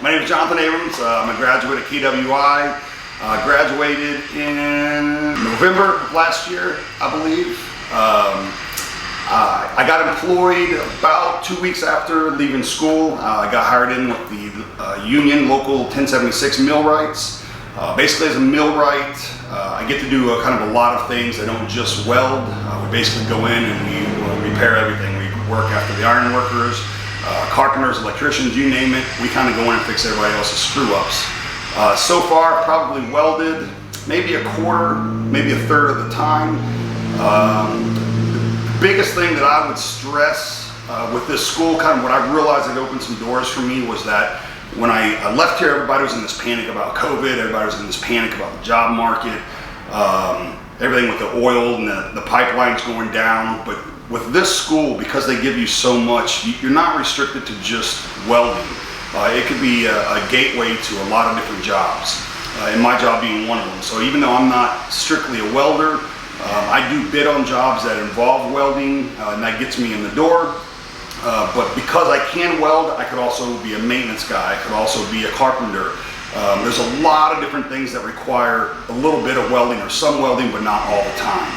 My name is Jonathan Abrams. I'm a graduate at KWI. Graduated in November of last year, I believe. I got employed about 2 weeks after leaving school. I got hired in with the union, local 1076 millwrights. Basically, as a millwright, I get to do kind of a lot of things. I don't just weld. We basically go in and we repair everything. We work after the iron workers, carpenters, electricians, you name it. We kind of go in and fix everybody else's screw-ups. So far, probably welded maybe a quarter, maybe a third of the time. The biggest thing that I would stress with this school, kind of what I realized it opened some doors for me, was that when I left here, everybody was in this panic about COVID, everybody was in this panic about the job market, everything with the oil and the pipelines going down. But with this school, because they give you so much, you're not restricted to just welding. It could be a gateway to a lot of different jobs, and my job being one of them. So even though I'm not strictly a welder, I do bid on jobs that involve welding, and that gets me in the door. But because I can weld, I could also be a maintenance guy. I could also be a carpenter. There's a lot of different things that require a little bit of welding or some welding, but not all the time.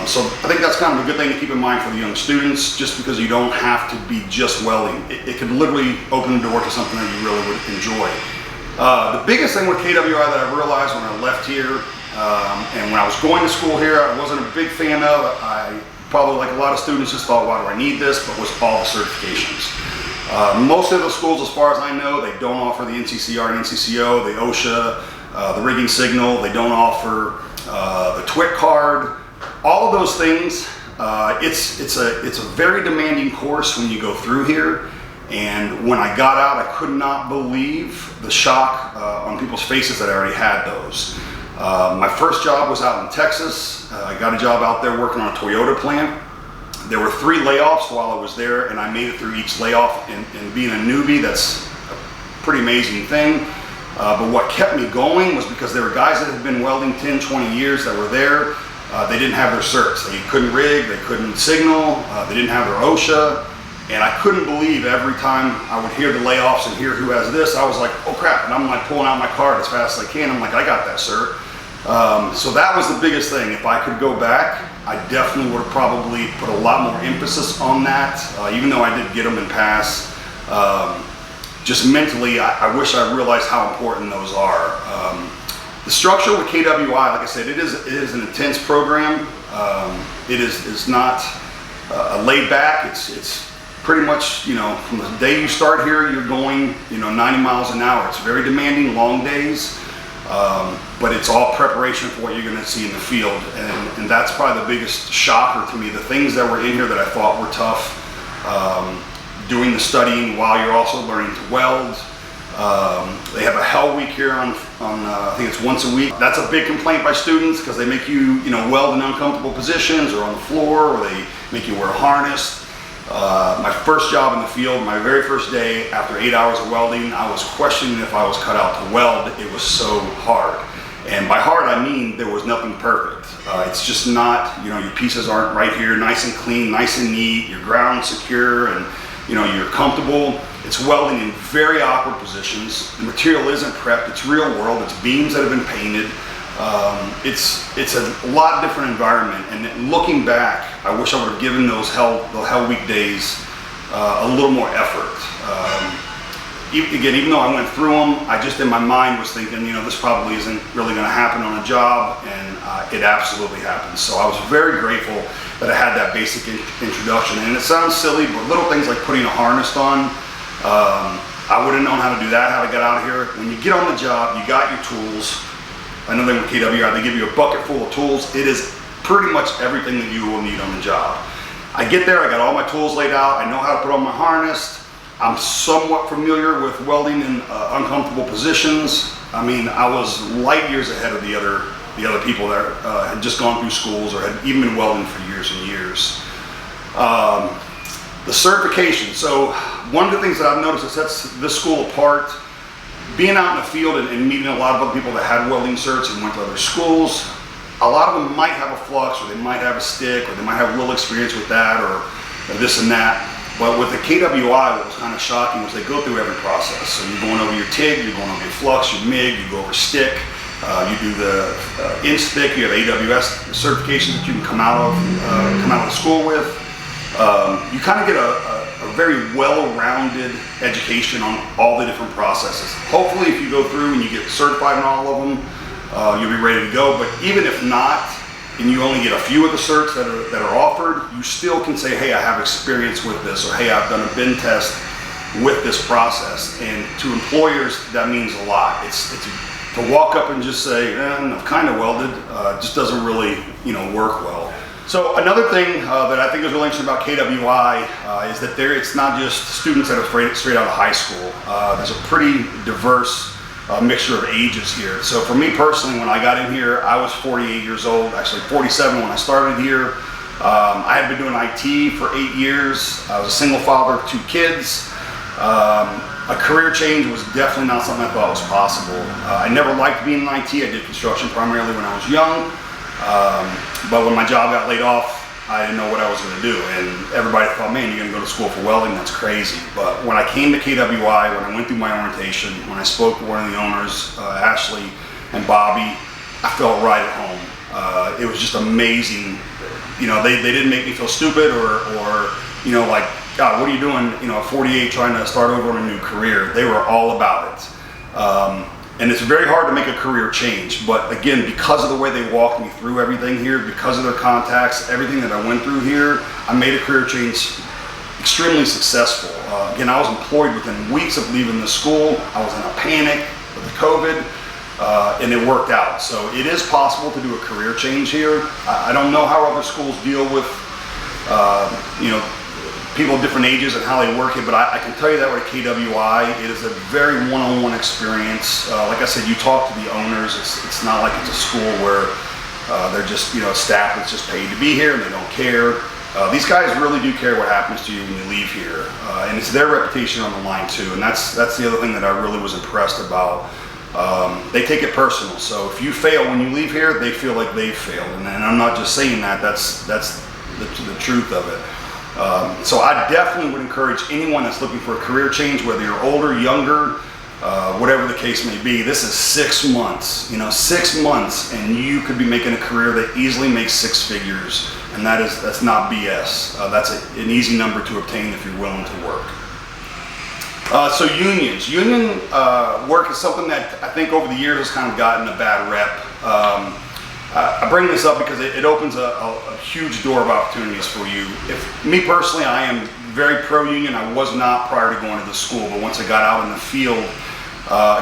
So I think that's kind of a good thing to keep in mind for the young students, just because you don't have to be just welding. It could literally open the door to something that you really would enjoy. The biggest thing with KWI that I realized when I left here, and when I was going to school here, I wasn't a big fan of. I probably, like a lot of students, just thought, why do I need this? But was all the certifications. Most of the schools, as far as I know, they don't offer the NCCR and NCCO, the OSHA, the rigging signal. They don't offer the TWIC card. All of those things. It's a very demanding course when you go through here. And when I got out, I could not believe the shock on people's faces that I already had those. My first job was out in Texas. I got a job out there working on a Toyota plant. There were 3 layoffs while I was there, and I made it through each layoff. And being a newbie, that's a pretty amazing thing. But what kept me going was because there were guys that had been welding 10, 20 years that were there. They didn't have their certs. They couldn't rig, they couldn't signal, they didn't have their OSHA. And I couldn't believe every time I would hear the layoffs and hear who has this, I was like, oh crap. And I'm like pulling out my card as fast as I can. I'm like, I got that cert. So that was the biggest thing. If I could go back, I definitely would have probably put a lot more emphasis on that, even though I did get them and pass. Just mentally, I wish I realized how important those are. The structure with KWI, like I said, it is an intense program. It is not laid back. It's pretty much, from the day you start here, you're going, 90 miles an hour. It's very demanding, long days, but it's all preparation for what you're going to see in the field. And that's probably the biggest shocker to me. The things that were in here that I thought were tough, doing the studying while you're also learning to weld. They have a hell week here on I think it's once a week. That's a big complaint by students because they make you, weld in uncomfortable positions or on the floor, or they make you wear a harness. My first job in the field, my very first day, after 8 hours of welding, I was questioning if I was cut out to weld. It was so hard. And by hard, I mean there was nothing perfect. It's just not, your pieces aren't right here, nice and clean, nice and neat, you're ground secure, and you're comfortable. It's welding in very awkward positions. The material isn't prepped, it's real world, it's beams that have been painted. It's a lot different environment, and looking back, I wish I would have given those hell week days a little more effort. Even though I went through them, I just in my mind was thinking, this probably isn't really going to happen on a job, and it absolutely happened. So I was very grateful that I had that basic introduction. And it sounds silly, but little things like putting a harness on, I would have known how to do that, how to get out of here. When you get on the job, you got your tools. Another thing with KWI, they give you a bucket full of tools. It is pretty much everything that you will need on the job. I get there, I got all my tools laid out, I know how to put on my harness. I'm somewhat familiar with welding in uncomfortable positions. I mean, I was light years ahead of the other people that had just gone through schools or had even been welding for years and years. The certification. So one of the things that I've noticed that sets this school apart, being out in the field and meeting a lot of other people that had welding certs and went to other schools, a lot of them might have a flux, or they might have a stick, or they might have a little experience with that, or this and that. But with the KWI, what was kind of shocking was they go through every process. So you're going over your TIG, you're going over your flux, your MIG, you go over stick, you do the in-stick, you have AWS certifications that you can come out of the school with. You kind of get a very well-rounded education on all the different processes. Hopefully if you go through and you get certified in all of them, you'll be ready to go. But even if not, and you only get a few of the certs that are offered, you still can say, hey, I have experience with this, or hey, I've done a bin test with this process. And to employers, that means a lot. It's to walk up and just say, I've kind of welded, just doesn't really, work well. So another thing that I think is really interesting about KWI is that it's not just students that are straight out of high school. There's a pretty diverse mixture of ages here. So for me personally, when I got in here, I was 48 years old, actually 47 when I started here. I had been doing IT for 8 years. I was a single father of 2 kids. A career change was definitely not something I thought was possible. I never liked being in IT. I did construction primarily when I was young. But when my job got laid off, I didn't know what I was going to do. And everybody thought, man, you're going to go to school for welding? That's crazy. But when I came to KWI, when I went through my orientation, when I spoke to one of the owners, Ashley and Bobby, I felt right at home. It was just amazing. They didn't make me feel stupid or like, God, what are you doing, at 48 trying to start over on a new career? They were all about it. And it's very hard to make a career change, but again, because of the way they walked me through everything here, because of their contacts, everything that I went through here, I made a career change extremely successful. Again, I was employed within weeks of leaving the school. I was in a panic with the COVID, and it worked out. So it is possible to do a career change here. I don't know how other schools deal with, people of different ages and how they work it, but I can tell you that with KWI, it is a very one-on-one experience. Like I said, you talk to the owners. It's not like it's a school where they're just staff that's just paid to be here and they don't care. These guys really do care what happens to you when you leave here, and it's their reputation on the line too. And that's the other thing that I really was impressed about. They take it personal. So if you fail when you leave here, they feel like they've failed, and I'm not just saying that. That's the truth of it. So I definitely would encourage anyone that's looking for a career change, whether you're older, younger, whatever the case may be. This is 6 months, 6 months, and you could be making a career that easily makes 6 figures, and that's not BS. That's an easy number to obtain if you're willing to work. So unions. Union work is something that I think over the years has kind of gotten a bad rep. I bring this up because it opens a huge door of opportunities for you. Me personally, I am very pro-union. I was not prior to going to the school, but once I got out in the field,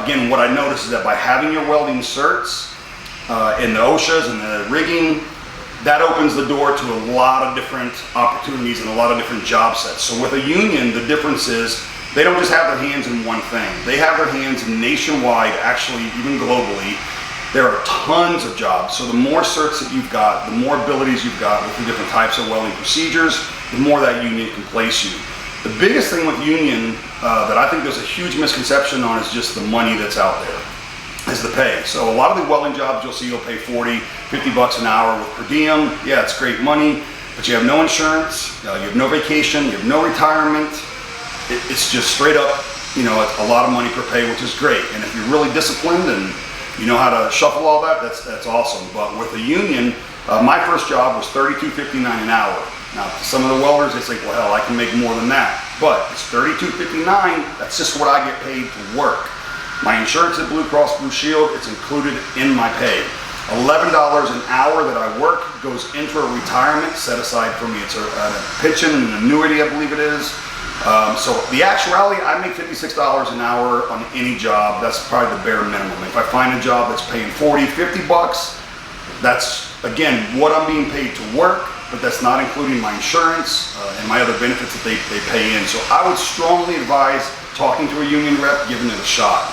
again, what I noticed is that by having your welding certs and the OSHAs and the rigging, that opens the door to a lot of different opportunities and a lot of different job sets. So with a union, the difference is they don't just have their hands in one thing. They have their hands nationwide, actually even globally. There are tons of jobs, so the more certs that you've got, the more abilities you've got with the different types of welding procedures, the more that union can place you. The biggest thing with union that I think there's a huge misconception on is just the money that's out there, is the pay. So a lot of the welding jobs you'll pay 40, 50 bucks an hour with per diem. Yeah, it's great money, but you have no insurance, you have no vacation, you have no retirement. It's just straight up, a lot of money per pay, which is great. And if you're really disciplined and you know how to shuffle all that, that's awesome. But with a union, my first job was $32.59 an hour. Now, to some of the welders, they say, well, hell, I can make more than that. But it's $32.59, that's just what I get paid to work. My insurance at Blue Cross Blue Shield, it's included in my pay. $11 an hour that I work goes into a retirement set aside for me. It's a pension and an annuity, I believe it is. So the actuality, I make $56 an hour on any job. That's probably the bare minimum. If I find a job that's paying 40, 50 bucks, that's, again, what I'm being paid to work, but that's not including my insurance and my other benefits that they pay in. So I would strongly advise talking to a union rep, giving it a shot.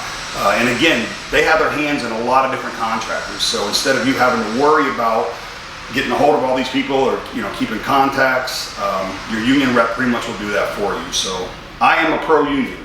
And again, they have their hands in a lot of different contractors. So instead of you having to worry about getting a hold of all these people or keeping contacts, your union rep pretty much will do that for you. So I am a pro-union.